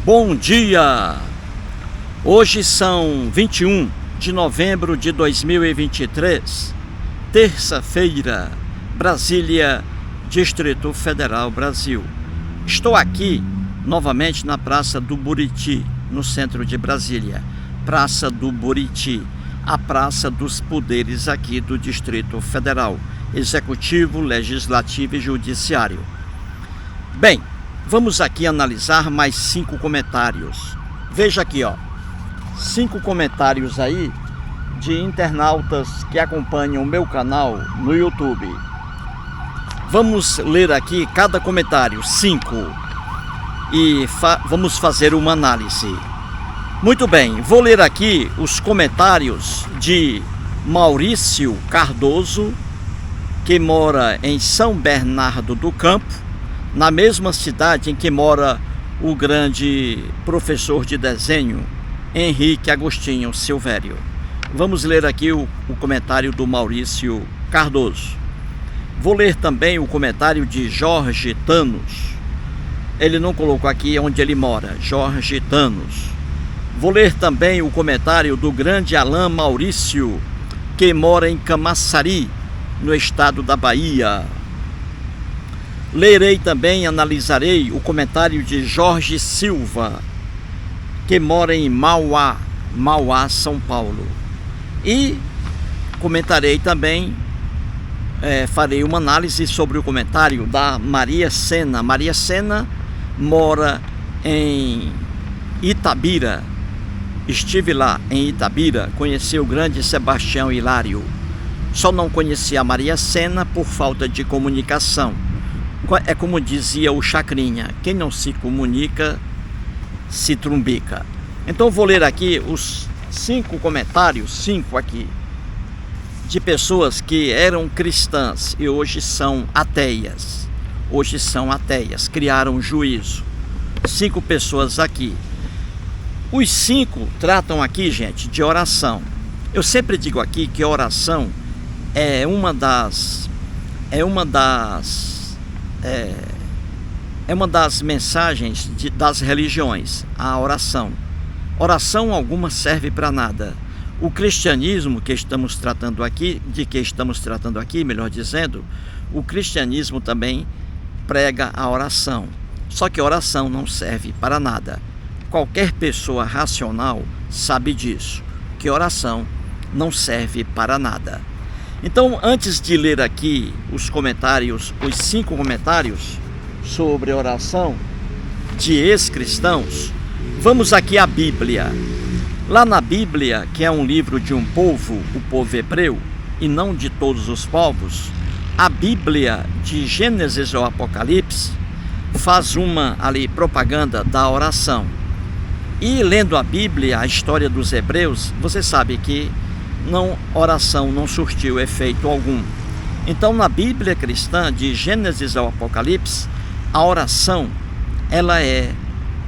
Bom dia! Hoje são 21 de novembro de 2023, terça-feira, Brasília, Distrito Federal, Brasil. Estou aqui novamente na Praça do Buriti, no centro de Brasília. Praça do Buriti, a praça dos poderes aqui do Distrito Federal, Executivo, Legislativo e Judiciário. Bem, vamos aqui analisar mais 5 comentários. Veja aqui, ó, 5 comentários aí de internautas que acompanham o meu canal no YouTube. Vamos ler aqui cada comentário, 5, e vamos fazer uma análise. Muito bem, vou ler aqui os comentários de Maurício Cardoso, que mora em São Bernardo do Campo, na mesma cidade em que mora o grande professor de desenho Henrique Agostinho Silvério. Vamos ler aqui o comentário do Maurício Cardoso. Vou ler também o comentário de Jorge Thanos. Ele não colocou aqui onde ele mora, Jorge Thanos. Vou ler também o comentário do grande Alain Maurício, que mora em Camaçari, no estado da Bahia. Lerei também e analisarei o comentário de Jorge Silva, que mora em Mauá, São Paulo. E comentarei também, farei uma análise sobre o comentário da Maria Sena. Maria Sena mora em Itabira. Estive lá em Itabira, conheci o grande Sebastião Hilário. Só não conheci a Maria Sena por falta de comunicação. É como dizia o Chacrinha: quem não se comunica, se trumbica. Então vou ler aqui os 5 comentários, 5 aqui, de pessoas que eram cristãs e hoje são ateias. Hoje são ateias, criaram juízo. 5 pessoas aqui. Os 5 tratam aqui, gente, de oração. Eu sempre digo aqui que oração é uma das mensagens das religiões, a oração. Oração alguma serve para nada. O cristianismo que estamos tratando aqui, melhor dizendo, o cristianismo também prega a oração. Só que a oração não serve para nada. Qualquer pessoa racional sabe disso, que oração não serve para nada. Então, antes de ler aqui os comentários, os 5 comentários sobre oração de ex-cristãos, vamos aqui à Bíblia. Lá na Bíblia, que é um livro de um povo, o povo hebreu, e não de todos os povos, a Bíblia de Gênesis ou Apocalipse faz uma ali propaganda da oração. E lendo a Bíblia, a história dos hebreus, você sabe que oração não surtiu efeito algum. Então, na Bíblia cristã, de Gênesis ao Apocalipse, a oração, ela é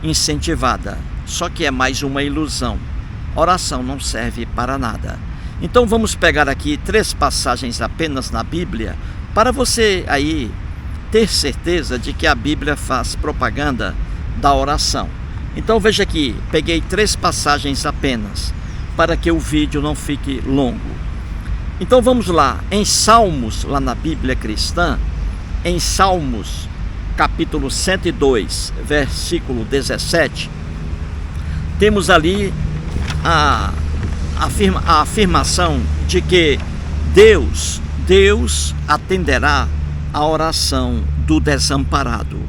incentivada, só que é mais uma ilusão. Oração não serve para nada. Então, vamos pegar aqui 3 passagens apenas na Bíblia, para você aí ter certeza de que a Bíblia faz propaganda da oração. Então, veja aqui, peguei 3 passagens apenas, para que o vídeo não fique longo. Então vamos lá, em Salmos, lá na Bíblia cristã, em Salmos, capítulo 102, versículo 17, temos ali a afirmação de que Deus atenderá a oração do desamparado,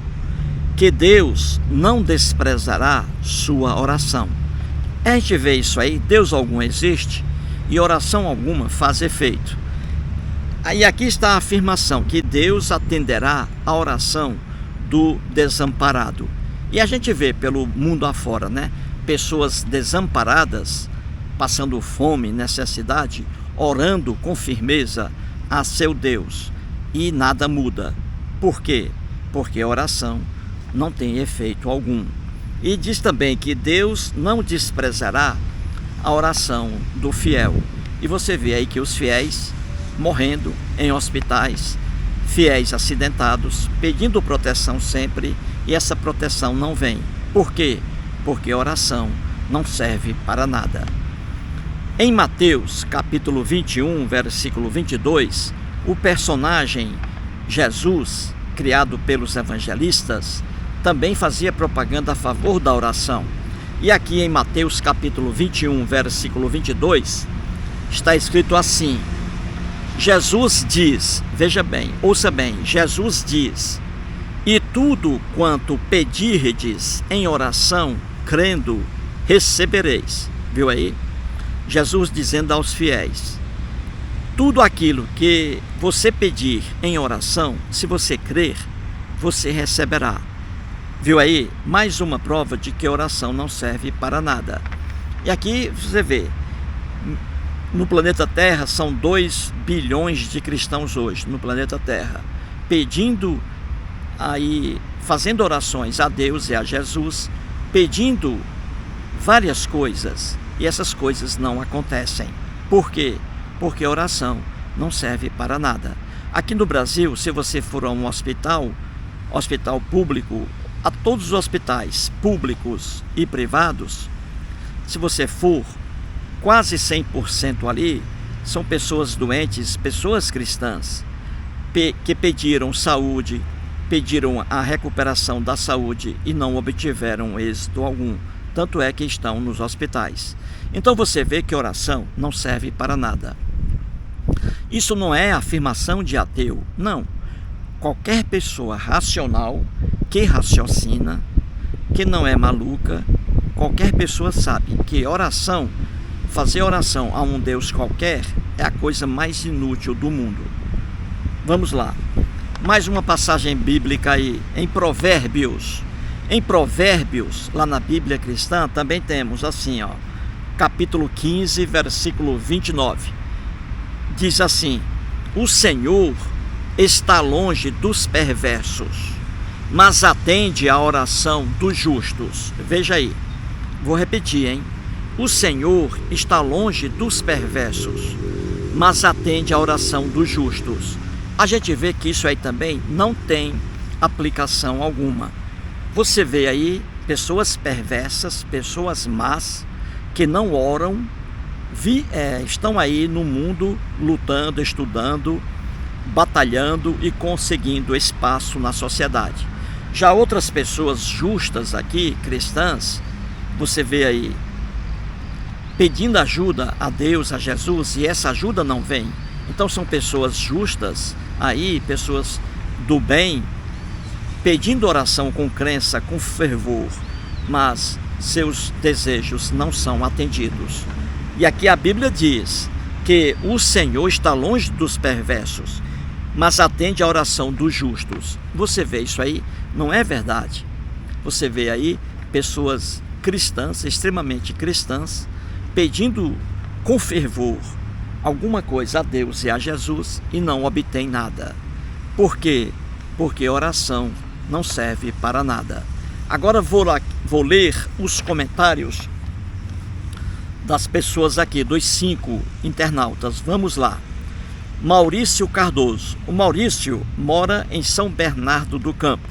que Deus não desprezará sua oração. A gente vê isso aí, Deus algum existe e oração alguma faz efeito. Aí aqui está a afirmação que Deus atenderá a oração do desamparado. E a gente vê pelo mundo afora, né? Pessoas desamparadas, passando fome, necessidade, orando com firmeza a seu Deus. E nada muda. Por quê? Porque a oração não tem efeito algum. E diz também que Deus não desprezará a oração do fiel. E você vê aí que os fiéis morrendo em hospitais, fiéis acidentados, pedindo proteção sempre, e essa proteção não vem. Por quê? porque oração não serve para nada. Em Mateus, capítulo 21, versículo 22, o personagem Jesus, criado pelos evangelistas, também fazia propaganda a favor da oração. E aqui em Mateus, capítulo 21, versículo 22, está escrito assim: Jesus diz, veja bem, ouça bem, Jesus diz: e tudo quanto pedirdes em oração, crendo, recebereis. Viu aí? Jesus dizendo aos fiéis: tudo aquilo que você pedir em oração, se você crer, você receberá. Viu aí? Mais uma prova de que oração não serve para nada. E aqui você vê, no planeta Terra são 2 bilhões de cristãos hoje, no planeta Terra, pedindo aí, fazendo orações a Deus e a Jesus, pedindo várias coisas, e essas coisas não acontecem. Por quê? Porque a oração não serve para nada. Aqui no Brasil, se você for a um hospital público, a todos os hospitais públicos e privados, se você for, quase 100% ali são pessoas doentes, pessoas cristãs, que pediram saúde, pediram a recuperação da saúde e não obtiveram êxito algum. Tanto é que estão nos hospitais. Então você vê que oração não serve para nada. Isso não é afirmação de ateu, não. Qualquer pessoa racional, que raciocina, que não é maluca, qualquer pessoa sabe que oração, fazer oração a um Deus qualquer, é a coisa mais inútil do mundo. Vamos lá. Mais uma passagem bíblica aí, em Provérbios. Em Provérbios, lá na Bíblia cristã, também temos assim, ó, capítulo 15, versículo 29. Diz assim: o Senhor está longe dos perversos, mas atende à oração dos justos. Veja aí, vou repetir, hein? O Senhor está longe dos perversos, mas atende à oração dos justos. A gente vê que isso aí também não tem aplicação alguma. Você vê aí pessoas perversas, pessoas más, que não oram, estão aí no mundo lutando, estudando, batalhando e conseguindo espaço na sociedade. Já outras pessoas justas aqui, cristãs, você vê aí pedindo ajuda a Deus, a Jesus, e essa ajuda não vem. Então são pessoas justas aí, pessoas do bem, pedindo oração com crença, com fervor, mas seus desejos não são atendidos. E aqui a Bíblia diz que o Senhor está longe dos perversos, mas atende a oração dos justos. Você vê isso aí? Não é verdade. Você vê aí pessoas cristãs, extremamente cristãs, pedindo com fervor alguma coisa a Deus e a Jesus e não obtém nada. Por quê? Porque oração não serve para nada. Agora vou ler os comentários das pessoas aqui, dos 5 internautas. Vamos lá. Maurício Cardoso. O Maurício mora em São Bernardo do Campo.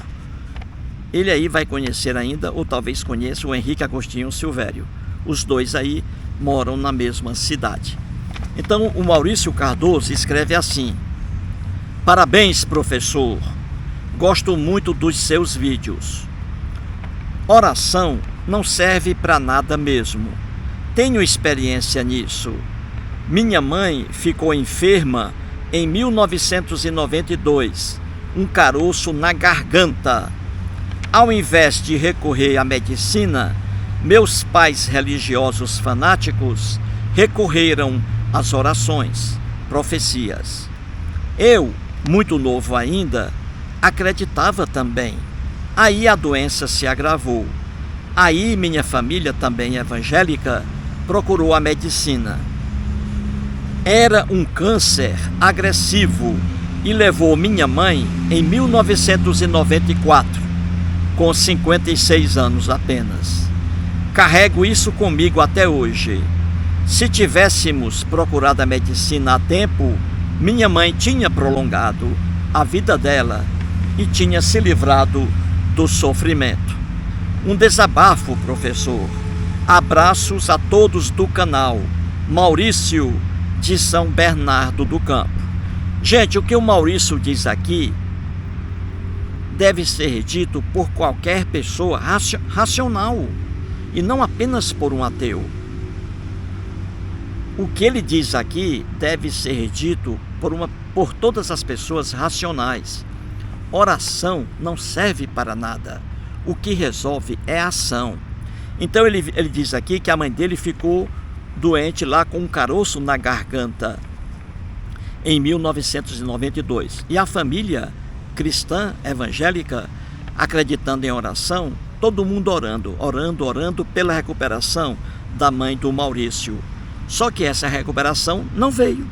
Ele aí vai conhecer ainda, ou talvez conheça, o Henrique Agostinho Silvério. Os dois aí moram na mesma cidade. Então o Maurício Cardoso escreve assim: parabéns, professor, gosto muito dos seus vídeos. Oração não serve para nada mesmo. Tenho experiência nisso. Minha mãe ficou enferma em 1992, um caroço na garganta. Ao invés de recorrer à medicina, meus pais religiosos fanáticos recorreram às orações, profecias. Eu, muito novo ainda, acreditava também. Aí a doença se agravou. Aí minha família, também evangélica, procurou a medicina. Era um câncer agressivo e levou minha mãe em 1994, com 56 anos apenas. Carrego isso comigo até hoje. Se tivéssemos procurado a medicina a tempo, minha mãe tinha prolongado a vida dela e tinha se livrado do sofrimento. Um desabafo, professor. Abraços a todos do canal. Maurício de São Bernardo do Campo. Gente, o que o Maurício diz aqui deve ser dito por qualquer pessoa racional e não apenas por um ateu. O que ele diz aqui deve ser dito por todas as pessoas racionais. Oração não serve para nada. O que resolve é a ação. Então ele diz aqui que a mãe dele ficou doente lá com um caroço na garganta em 1992. E a família cristã, evangélica, acreditando em oração, todo mundo orando pela recuperação da mãe do Maurício. Só que essa recuperação não veio.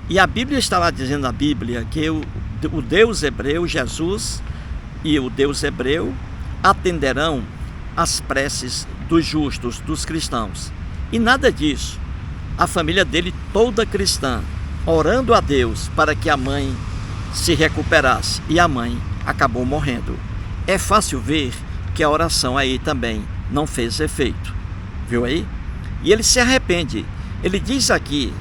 E a Bíblia está lá dizendo, a Bíblia, que o Deus hebreu, Jesus e o Deus hebreu atenderão às preces dos justos, dos cristãos. E nada disso. A família dele toda cristã, orando a Deus para que a mãe se recuperasse. E a mãe acabou morrendo. É fácil ver que a oração aí também não fez efeito. Viu aí? E ele se arrepende. Ele diz aqui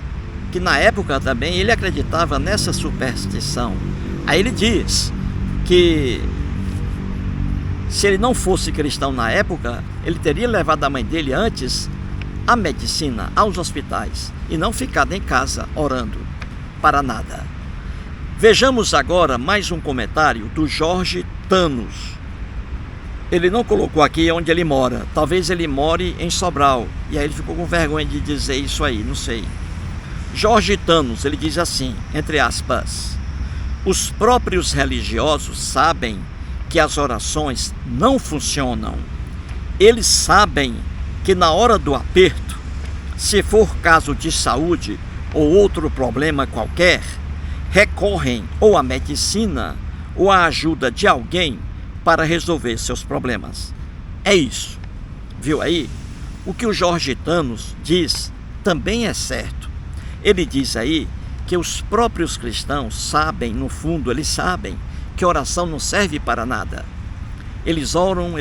que na época também ele acreditava nessa superstição. Aí ele diz que se ele não fosse cristão na época, ele teria levado a mãe dele antes à medicina, aos hospitais, e não ficado em casa orando para nada. Vejamos agora mais um comentário do Jorge Thanos. Ele não colocou aqui onde ele mora. Talvez ele more em Sobral. E aí ele ficou com vergonha de dizer isso aí, não sei. Jorge Thanos, ele diz assim, entre aspas: os próprios religiosos sabem que as orações não funcionam. Eles sabem que na hora do aperto, se for caso de saúde ou outro problema qualquer, recorrem ou à medicina ou à ajuda de alguém para resolver seus problemas. É isso. Viu aí? O que o Jorge Thanos diz também é certo. Ele diz aí que os próprios cristãos sabem, no fundo, eles sabem que oração não serve para nada. Eles oram,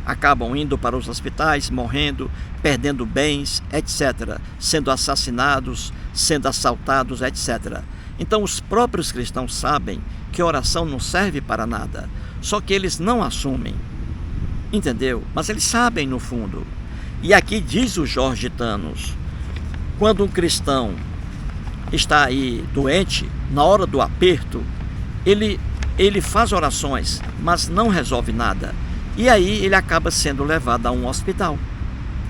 acabam indo para os hospitais, morrendo, perdendo bens, etc., sendo assassinados, sendo assaltados, etc. Então os próprios cristãos sabem que oração não serve para nada, só que eles não assumem, entendeu? Mas eles sabem no fundo. E aqui diz o Jorge Thanos, quando um cristão está aí doente, na hora do aperto, ele faz orações, mas não resolve nada. E aí ele acaba sendo levado a um hospital.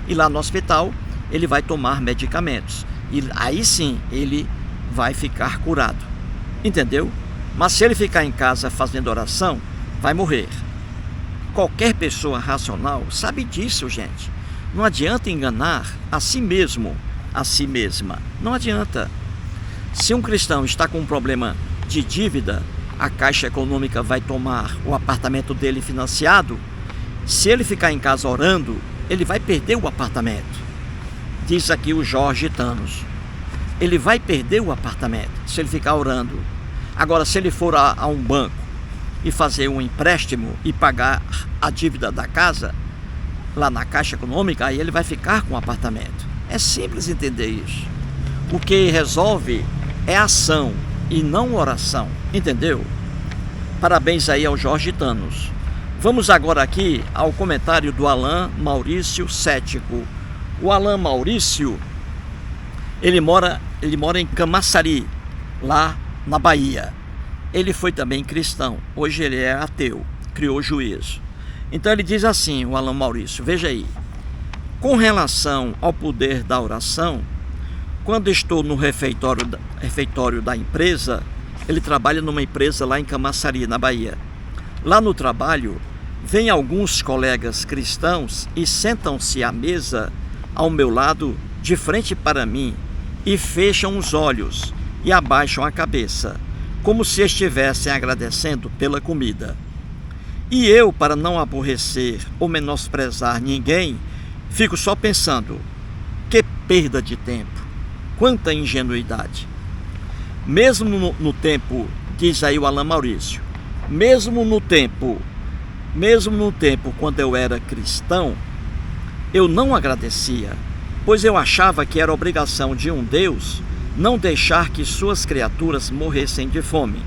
E lá no hospital ele vai tomar medicamentos. E aí sim ele vai ficar curado. Entendeu? Mas se ele ficar em casa fazendo oração, vai morrer. Qualquer pessoa racional sabe disso, gente. Não adianta enganar a si mesmo, a si mesma. Não adianta. Se um cristão está com um problema de dívida, a Caixa Econômica vai tomar o apartamento dele financiado. Se ele ficar em casa orando, ele vai perder o apartamento. Diz aqui o Jorge Thanos. Ele vai perder o apartamento se ele ficar orando. Agora, se ele for a um banco e fazer um empréstimo e pagar a dívida da casa, lá na Caixa Econômica, aí ele vai ficar com o apartamento. É simples entender isso. O que resolve é ação e não oração, entendeu? Parabéns aí ao Jorge Thanos. Vamos agora aqui ao comentário do Alain Maurício Cético. O Alain Maurício, ele mora em Camaçari, lá na Bahia. Ele foi também cristão, hoje ele é ateu, criou juízo. Então ele diz assim, o Alain Maurício, veja aí. Com relação ao poder da oração, quando estou no refeitório da empresa, ele trabalha numa empresa lá em Camaçari, na Bahia. Lá no trabalho, vêm alguns colegas cristãos e sentam-se à mesa ao meu lado, de frente para mim, e fecham os olhos e abaixam a cabeça, como se estivessem agradecendo pela comida. E eu, para não aborrecer ou menosprezar ninguém, fico só pensando, que perda de tempo, quanta ingenuidade. Mesmo no tempo, diz aí o Alain Maurício, mesmo no tempo Mesmo no tempo quando eu era cristão, eu não agradecia, pois eu achava que era obrigação de um Deus não deixar que suas criaturas morressem de fome.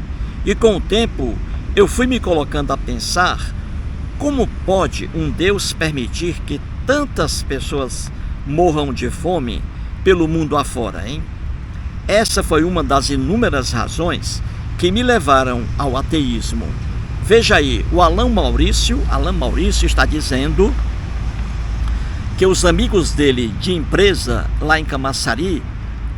E com o tempo eu fui me colocando a pensar: como pode um Deus permitir que tantas pessoas morram de fome pelo mundo afora, hein? Essa foi uma das inúmeras razões que me levaram ao ateísmo. Veja aí, o Alain Maurício está dizendo que os amigos dele de empresa lá em Camaçari,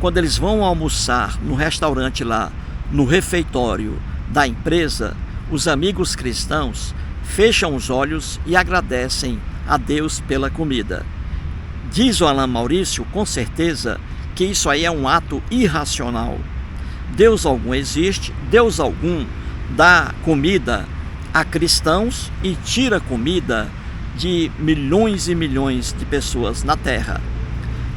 quando eles vão almoçar no restaurante lá, no refeitório da empresa, os amigos cristãos fecham os olhos e agradecem a Deus pela comida. Diz o Alain Maurício, com certeza, que isso aí é um ato irracional. Deus algum existe, Deus algum dá comida a cristãos e tira comida de milhões e milhões de pessoas na Terra.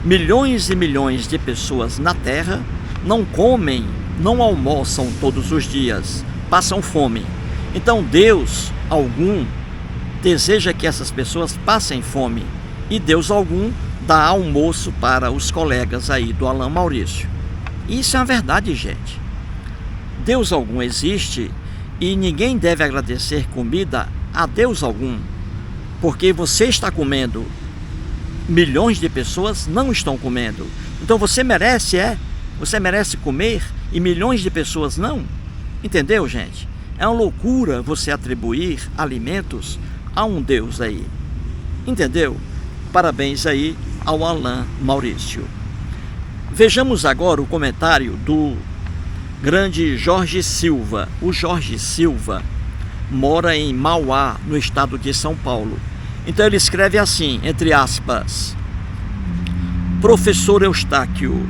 Milhões e milhões de pessoas na Terra não comem, não almoçam todos os dias, passam fome. Então Deus algum deseja que essas pessoas passem fome, e Deus algum dá almoço para os colegas aí do Alain Maurício. Isso é uma verdade, gente. Deus algum existe e ninguém deve agradecer comida a Deus algum, porque você está comendo, milhões de pessoas não estão comendo. Então você merece, você merece comer e milhões de pessoas não. Entendeu, gente? É uma loucura você atribuir alimentos a um Deus aí. Entendeu? Parabéns aí ao Alain Maurício. Vejamos agora o comentário do grande Jorge Silva. O Jorge Silva mora em Mauá, no estado de São Paulo. Então ele escreve assim, entre aspas: Professor Eustáquio,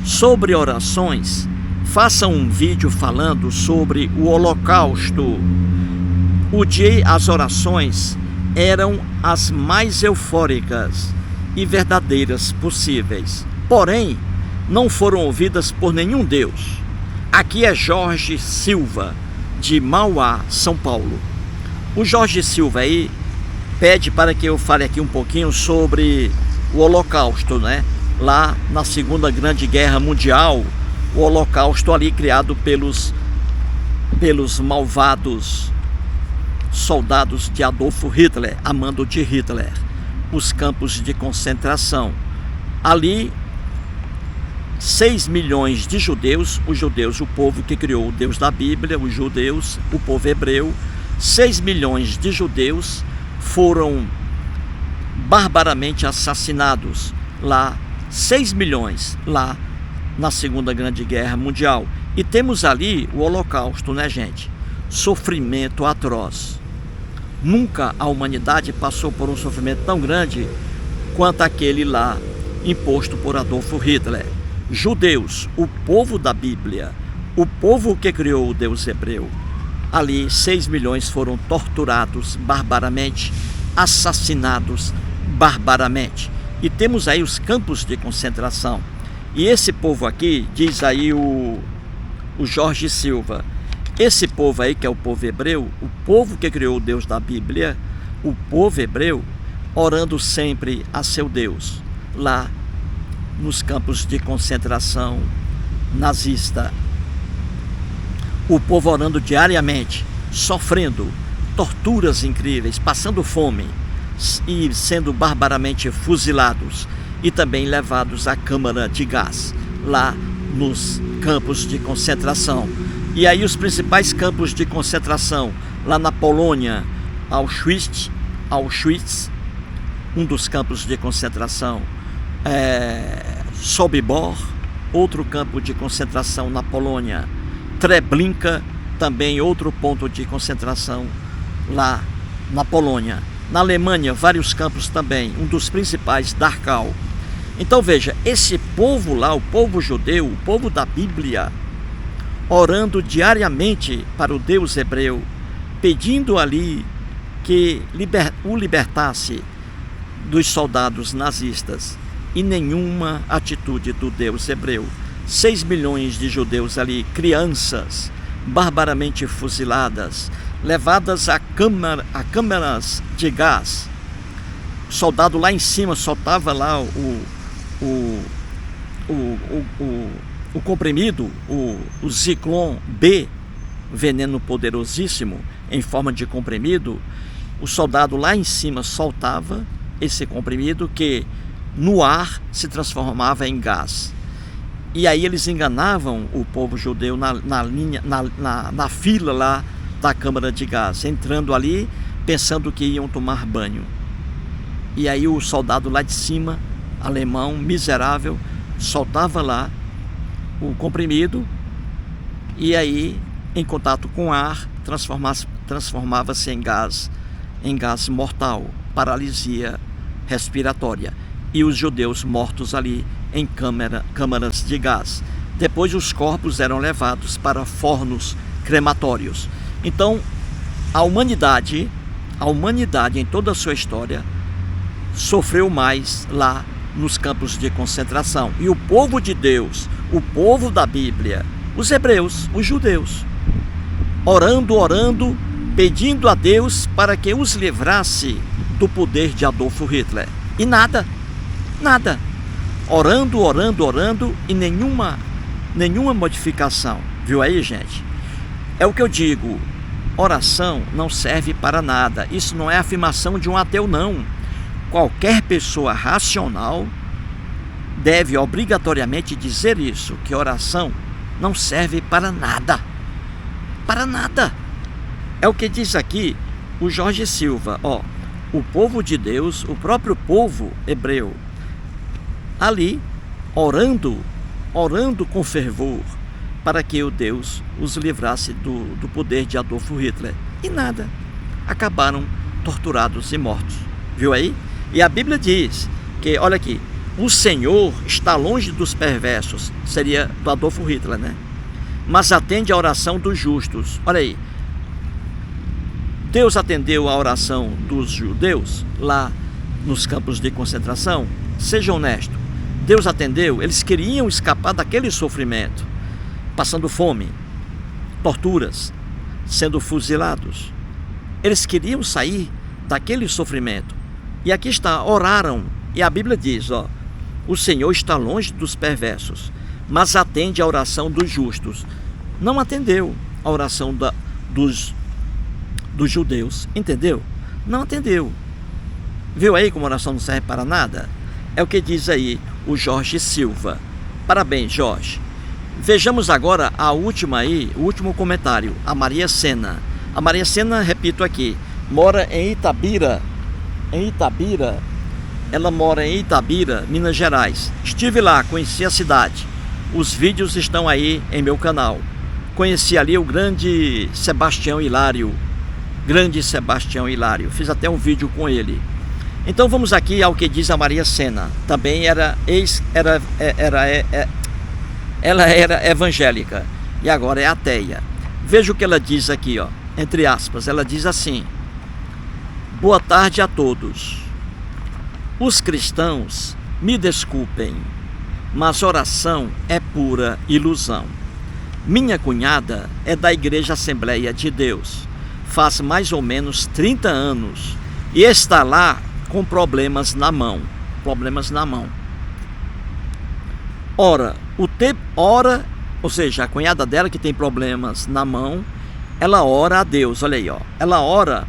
sobre orações, faça um vídeo falando sobre o Holocausto. As orações eram as mais eufóricas e verdadeiras possíveis, porém não foram ouvidas por nenhum Deus. Aqui é Jorge Silva, de Mauá, São Paulo. O Jorge Silva aí pede para que eu fale aqui um pouquinho sobre o Holocausto, né? Lá na Segunda Grande Guerra Mundial, o Holocausto ali criado pelos malvados soldados de Adolfo Hitler, a mando de Hitler, os campos de concentração. Ali 6 milhões de judeus, os judeus, o povo que criou o Deus da Bíblia, os judeus, o povo hebreu, 6 milhões de judeus foram barbaramente assassinados lá, 6 milhões lá na Segunda Grande Guerra Mundial. E temos ali o Holocausto, né, gente? Sofrimento atroz. Nunca a humanidade passou por um sofrimento tão grande quanto aquele lá imposto por Adolfo Hitler. Judeus, o povo da Bíblia, o povo que criou o Deus hebreu, ali 6 milhões foram torturados barbaramente, assassinados barbaramente. E temos aí os campos de concentração. E esse povo aqui, diz aí o Jorge Silva, esse povo aí que é o povo hebreu, o povo que criou o Deus da Bíblia, o povo hebreu, orando sempre a seu Deus, lá nos campos de concentração nazista. O povo orando diariamente, sofrendo torturas incríveis, passando fome e sendo barbaramente fuzilados e também levados à câmara de gás, lá nos campos de concentração. E aí os principais campos de concentração, lá na Polônia, Auschwitz, um dos campos de concentração, Sobibor, outro campo de concentração na Polônia, Treblinka, também outro ponto de concentração lá na Polônia. Na Alemanha, vários campos também, um dos principais, Dachau. Então veja, esse povo lá, o povo judeu, o povo da Bíblia, orando diariamente para o Deus hebreu, pedindo ali que o libertasse dos soldados nazistas, e nenhuma atitude do Deus hebreu. 6 milhões de judeus ali, crianças, barbaramente fuziladas, levadas a câmaras de gás. O soldado lá em cima soltava lá o comprimido, o Zyklon B, veneno poderosíssimo em forma de comprimido. O soldado lá em cima soltava esse comprimido que no ar se transformava em gás. E aí eles enganavam o povo judeu na fila lá da câmara de gás, entrando ali pensando que iam tomar banho. E aí o soldado lá de cima, alemão, miserável, soltava lá o comprimido e aí, em contato com o ar, transformava-se em gás mortal, paralisia respiratória. E os judeus mortos ali em câmaras de gás. Depois os corpos eram levados para fornos crematórios. Então, a humanidade em toda a sua história sofreu mais lá nos campos de concentração. E o povo de Deus, o povo da Bíblia, os hebreus, os judeus, orando, pedindo a Deus para que os livrasse do poder de Adolf Hitler. E nada. Orando e nenhuma modificação. Viu aí, gente? É o que eu digo. Oração não serve para nada. Isso não é afirmação de um ateu, não. Qualquer pessoa racional deve obrigatoriamente dizer isso, que oração não serve para nada. Para nada. É o que diz aqui o Jorge Silva, ó. O povo de Deus, o próprio povo hebreu, ali, orando com fervor, para que o Deus os livrasse do poder de Adolf Hitler. E nada. Acabaram torturados e mortos. Viu aí? E a Bíblia diz que, olha aqui, o Senhor está longe dos perversos, seria do Adolf Hitler, né? Mas atende a oração dos justos. Olha aí. Deus atendeu a oração dos judeus lá nos campos de concentração? Seja honesto. Deus atendeu? Eles queriam escapar daquele sofrimento, passando fome, torturas, sendo fuzilados. Eles queriam sair daquele sofrimento. E aqui está, oraram. E a Bíblia diz, ó, o Senhor está longe dos perversos, mas atende a oração dos justos. Não atendeu a oração dos judeus, entendeu? Não atendeu. Viu aí como a oração não serve para nada? É o que diz aí o Jorge Silva. Parabéns, Jorge. Vejamos agora o último comentário, a Maria Sena. A Maria Sena, repito aqui, mora em Itabira. Ela mora em Itabira, Minas Gerais. Estive lá, conheci a cidade. Os vídeos estão aí em meu canal. Conheci ali o grande Sebastião Hilário. Fiz até um vídeo com ele. Então vamos aqui ao que diz a Maria Sena. Também ela era evangélica e agora é ateia. Veja o que ela diz aqui, ó, entre aspas. Ela diz assim: boa tarde a todos. Os cristãos, me desculpem, mas oração é pura ilusão. Minha cunhada é da Igreja Assembleia de Deus. Faz mais ou menos 30 anos e está lá com problemas na mão. Ora, ou seja, a cunhada dela que tem problemas na mão, ela ora a Deus, olha aí, ó. Ela ora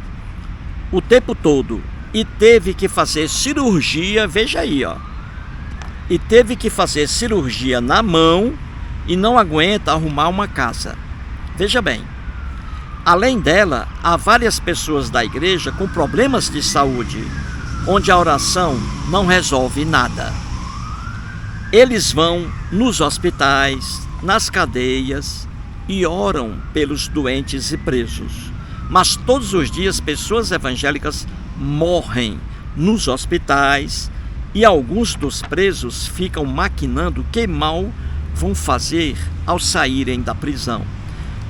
o tempo todo e teve que fazer cirurgia, veja aí, ó. E teve que fazer cirurgia na mão e não aguenta arrumar uma casa. Veja bem. Além dela, há várias pessoas da igreja com problemas de saúde, onde a oração não resolve nada. Eles vão nos hospitais, nas cadeias e oram pelos doentes e presos. Mas todos os dias pessoas evangélicas morrem nos hospitais e alguns dos presos ficam maquinando que mal vão fazer ao saírem da prisão.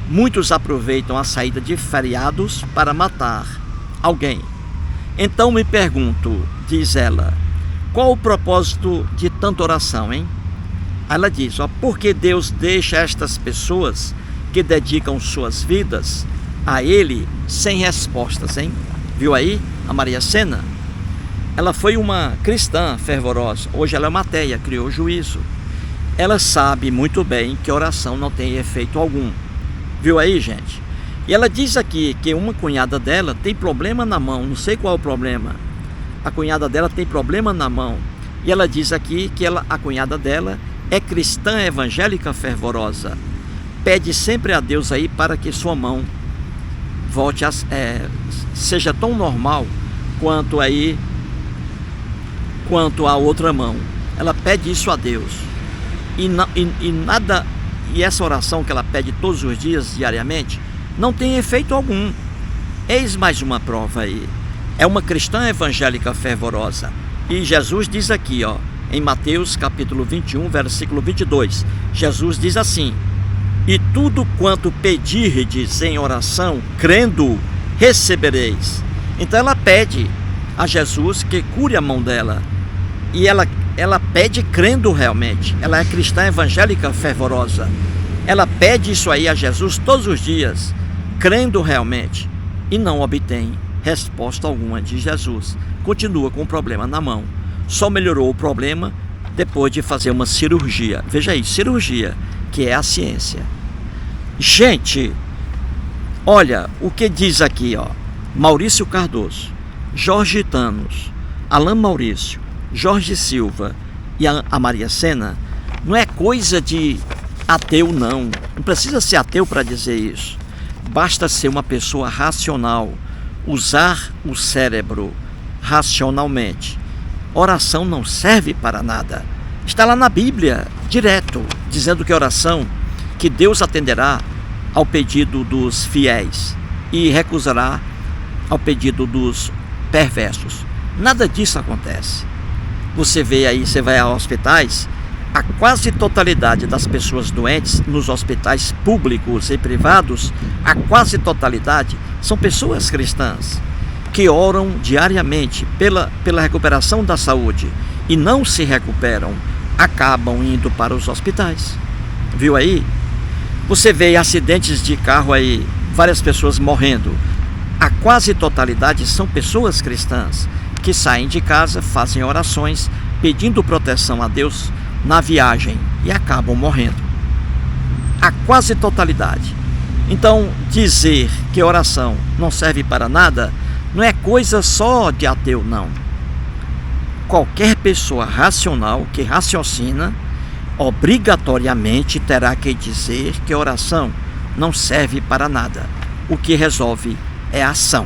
Muitos aproveitam a saída de feriados para matar alguém. Então me pergunto, diz ela, qual o propósito de tanta oração, hein? Ela diz, ó, porque Deus deixa estas pessoas que dedicam suas vidas a ele sem respostas, hein? Viu aí a Maria Sena? Ela foi uma cristã fervorosa. Hoje ela é uma ateia, criou juízo. Ela sabe muito bem que oração não tem efeito algum. Viu aí, gente? E ela diz aqui que uma cunhada dela tem problema na mão. Não sei qual é o problema. A cunhada dela tem problema na mão. E ela diz aqui que a cunhada dela é cristã evangélica fervorosa. Pede sempre a Deus aí para que sua mão volte seja tão normal quanto a outra mão. Ela pede isso a Deus. E essa oração que ela pede todos os dias, diariamente, não tem efeito algum. Eis mais uma prova aí. É uma cristã evangélica fervorosa. E Jesus diz aqui, ó, em Mateus capítulo 21, versículo 22. Jesus diz assim: e tudo quanto pedirdes em oração, crendo, recebereis. Então ela pede a Jesus que cure a mão dela. E ela pede crendo realmente. Ela é cristã evangélica fervorosa. Ela pede isso aí a Jesus todos os dias, crendo realmente. E não obtém resposta alguma de Jesus. Continua com o problema na mão. Só melhorou o problema depois de fazer uma cirurgia. Veja aí, cirurgia, que é a ciência. Gente, olha o que diz aqui, ó. Maurício Cardoso, Jorge Thanos, Alain Maurício, Jorge Silva e a Maria Sena. Não é coisa de ateu, não. Não precisa ser ateu para dizer isso. Basta ser uma pessoa racional, usar o cérebro racionalmente. Oração não serve para nada. Está lá na Bíblia, direto, dizendo que oração, que Deus atenderá ao pedido dos fiéis e recusará ao pedido dos perversos. Nada disso acontece. Você vê aí, você vai a hospitais, a quase totalidade das pessoas doentes nos hospitais públicos e privados, a quase totalidade são pessoas cristãs que oram diariamente pela recuperação da saúde e não se recuperam, acabam indo para os hospitais. Viu aí? Você vê acidentes de carro aí, várias pessoas morrendo. A quase totalidade são pessoas cristãs que saem de casa, fazem orações, pedindo proteção a Deus na viagem e acabam morrendo. A quase totalidade. Então, dizer que oração não serve para nada não é coisa só de ateu, não. Qualquer pessoa racional que raciocina obrigatoriamente terá que dizer que oração não serve para nada. O que resolve é a ação.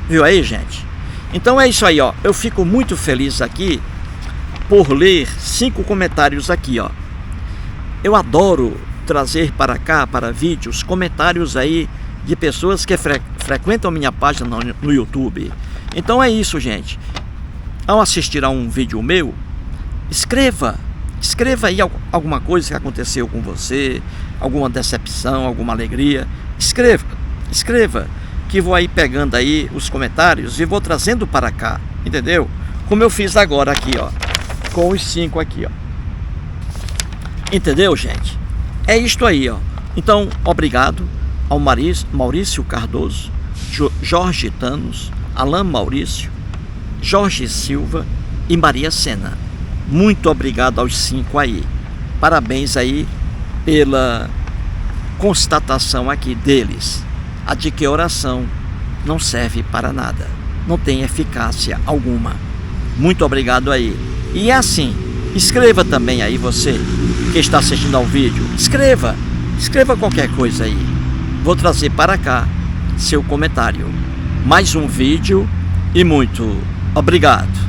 Viu aí, gente? Então é isso aí, ó. Eu fico muito feliz aqui por ler 5 comentários aqui, ó. Eu adoro trazer para cá, para vídeos, comentários aí de pessoas que frequentam minha página no YouTube. Então é isso, gente. Ao assistir a um vídeo meu, escreva aí alguma coisa que aconteceu com você, alguma decepção, alguma alegria. Escreva, que vou aí pegando aí os comentários e vou trazendo para cá, entendeu? Como eu fiz agora aqui, ó, com os 5 aqui, ó. Entendeu, gente? É isto aí, ó. Então, obrigado ao Maurício Cardoso, Jorge Thanos, Alain Maurício, Jorge Silva e Maria Sena. Muito obrigado aos 5 aí. Parabéns aí pela constatação aqui deles, a de que oração não serve para nada, não tem eficácia alguma. Muito obrigado aí. E é assim, escreva também aí, você que está assistindo ao vídeo, escreva qualquer coisa aí. Vou trazer para cá seu comentário. Mais um vídeo e muito obrigado.